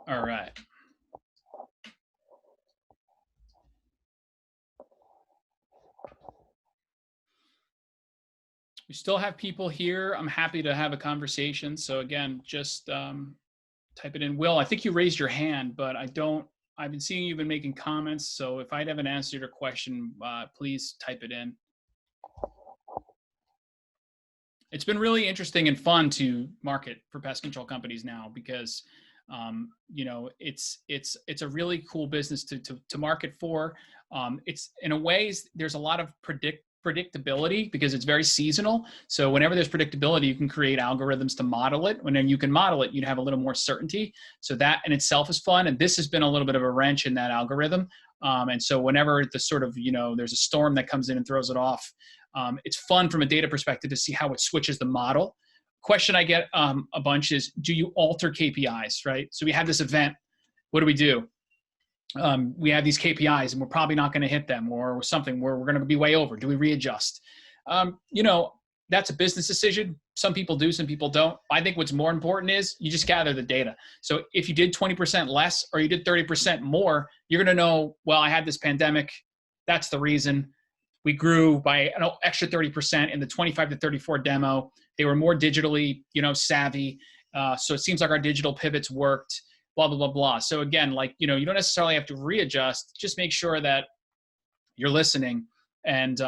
All right. We still have people here. I'm happy to have a conversation. So again, just type it in. Will, I think you raised your hand, but I've been seeing you've been making comments. So if I haven't answered your question, please type it in. It's been really interesting and fun to market for pest control companies now because, it's a really cool business to market for. It's in a way, there's a lot of predictability because it's very seasonal. So whenever there's predictability, you can create algorithms to model it. When you can model it, you'd have a little more certainty. So that in itself is fun. And this has been a little bit of a wrench in that algorithm. And so whenever the sort of, there's a storm that comes in and throws it off, it's fun from a data perspective to see how it switches the model. Question I get a bunch is, do you alter KPIs, right? So we have this event. What do we do? We have these KPIs and we're probably not going to hit them, or something where we're going to be way over. Do we readjust? That's a business decision. Some people do, some people don't. I think what's more important is you just gather the data. So if you did 20% less or you did 30% more, you're going to know, well, I had this pandemic. That's the reason. We grew by an extra 30% in the 25 to 34 demo. They were more digitally, savvy. So it seems like our digital pivots worked. Blah, blah, blah, blah. So again, you don't necessarily have to readjust. Just make sure that you're listening and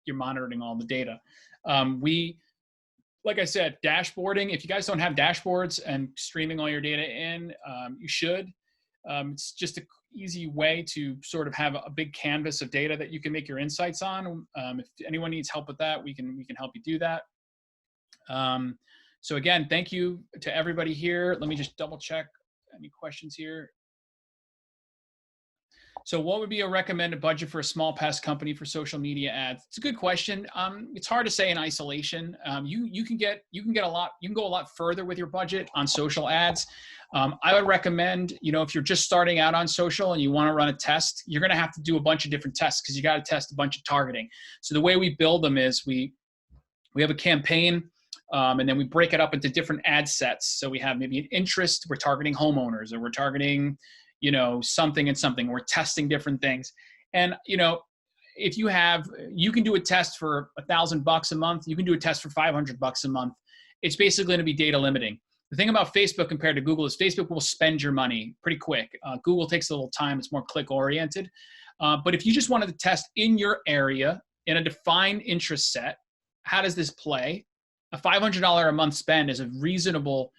you're monitoring all the data. Like I said, dashboarding. If you guys don't have dashboards and streaming all your data in, you should. It's just an easy way to sort of have a big canvas of data that you can make your insights on. If anyone needs help with that, we can help you do that. So again, thank you to everybody here. Let me just double check. Any questions here? So what would be a recommended budget for a small pest company for social media ads? It's a good question. It's hard to say in isolation. You can go a lot further with your budget on social ads. I would recommend, if you're just starting out on social and you want to run a test, you're going to have to do a bunch of different tests because you got to test a bunch of targeting. So the way we build them is we have a campaign. And then we break it up into different ad sets. So we have maybe an interest, we're targeting homeowners, or we're targeting, something and something. We're testing different things. And, if you have, you can do a test for $1,000 a month. You can do a test for $500 a month. It's basically going to be data limiting. The thing about Facebook compared to Google is Facebook will spend your money pretty quick. Google takes a little time. It's more click oriented. But if you just wanted to test in your area in a defined interest set, how does this play? A $500 a month spend is a reasonable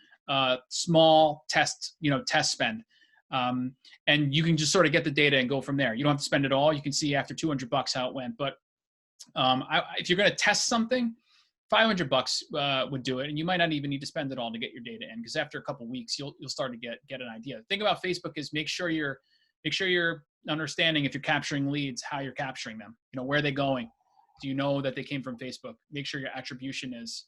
small test spend. And you can just sort of get the data and go from there. You don't have to spend it all. You can see after $200 how it went. But if you're going to test something, $500 would do it, and you might not even need to spend it all to get your data in, because after a couple of weeks, you'll start to get an idea. The thing about Facebook is make sure you're understanding, if you're capturing leads, how you're capturing them. Where are they going? Do you know that they came from Facebook? Make sure your attribution is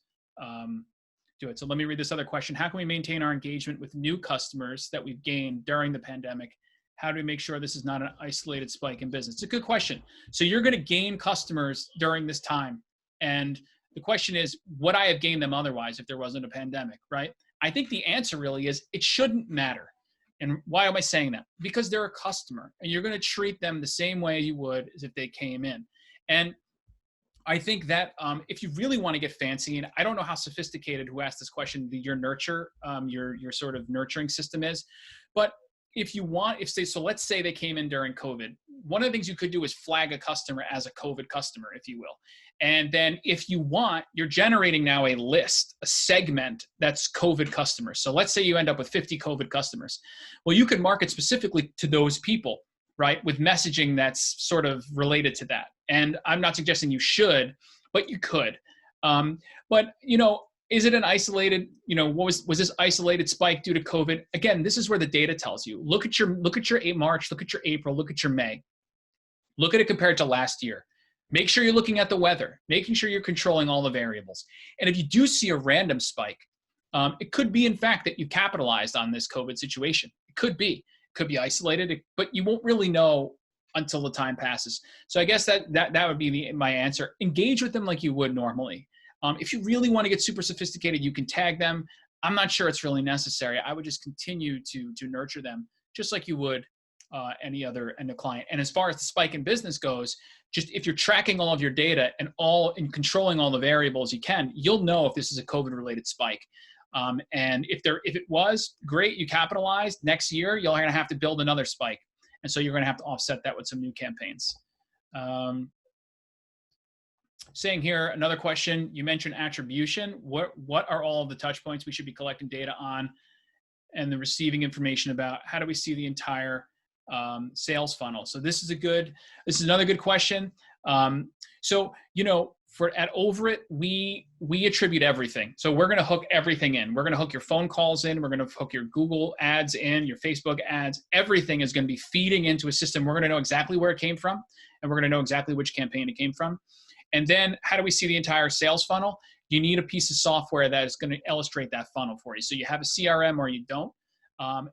do it. So let me read this other question. How can we maintain our engagement with new customers that we've gained during the pandemic? How do we make sure this is not an isolated spike in business? It's a good question. So you're going to gain customers during this time, and the question is, would I have gained them otherwise if there wasn't a pandemic, right? I think the answer really is it shouldn't matter. And why am I saying that? Because they're a customer, and you're going to treat them the same way you would as if they came in. And I think that if you really want to get fancy, and I don't know how sophisticated who asked this question, your nurture, your sort of nurturing system is, but if you want, let's say they came in during COVID, one of the things you could do is flag a customer as a COVID customer, if you will. And then if you want, you're generating now a list, a segment that's COVID customers. So let's say you end up with 50 COVID customers. Well, you could market specifically to those people, right? With messaging that's sort of related to that. And I'm not suggesting you should, but you could. But is it an isolated, was this isolated spike due to COVID? Again, this is where the data tells you. Look at your March, look at your April, look at your May. Look at it compared to last year. Make sure you're looking at the weather, making sure you're controlling all the variables. And if you do see a random spike, it could be, in fact, that you capitalized on this COVID situation. It could be isolated, but you won't really know until the time passes. So I guess that would be my answer. Engage with them like you would normally. If you really want to get super sophisticated, you can tag them. I'm not sure it's really necessary. I would just continue to nurture them just like you would any other client. And as far as the spike in business goes, just if you're tracking all of your data and controlling all the variables you can, you'll know if this is a COVID-related spike. And if it was, great, you capitalized. Next year, you're going to have to build another spike. And so you're going to have to offset that with some new campaigns. Saying here, another question, you mentioned attribution. What are all of the touch points we should be collecting data on and the receiving information about? How do we see the entire sales funnel? So this is another good question. At Over It, we attribute everything. So we're going to hook everything in. We're going to hook your phone calls in. We're going to hook your Google ads in, your Facebook ads. Everything is going to be feeding into a system. We're going to know exactly where it came from, and we're going to know exactly which campaign it came from. And then how do we see the entire sales funnel? You need a piece of software that is going to illustrate that funnel for you. So you have a CRM or you don't.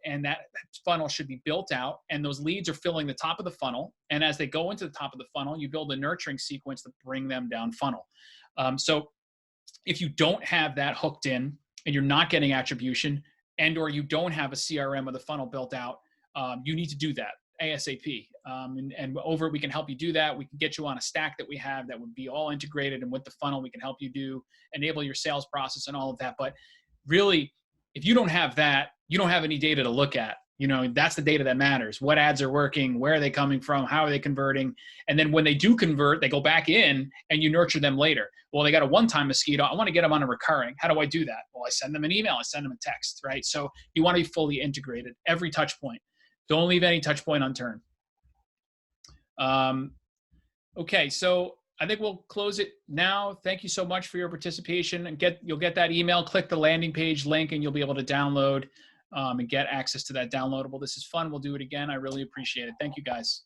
And that funnel should be built out, and those leads are filling the top of the funnel. And as they go into the top of the funnel, you build a nurturing sequence to bring them down funnel. So if you don't have that hooked in and you're not getting attribution, or you don't have a CRM or the funnel built out, you need to do that ASAP. And Over It, we can help you do that. We can get you on a stack that we have that would be all integrated, and with the funnel, we can help you enable your sales process and all of that. But really, if you don't have that, you don't have any data to look at. That's the data that matters. What ads are working? Where are they coming from? How are they converting? And then when they do convert, they go back in and you nurture them later. Well, they got a one-time mosquito. I want to get them on a recurring. How do I do that? Well, I send them an email. I send them a text, right? So you want to be fully integrated, every touch point. Don't leave any touch point unturned. Okay, so I think we'll close it now. Thank you so much for your participation, and you'll get that email. Click the landing page link and you'll be able to download and get access to that downloadable. This is fun. We'll do it again. I really appreciate it. Thank you, guys.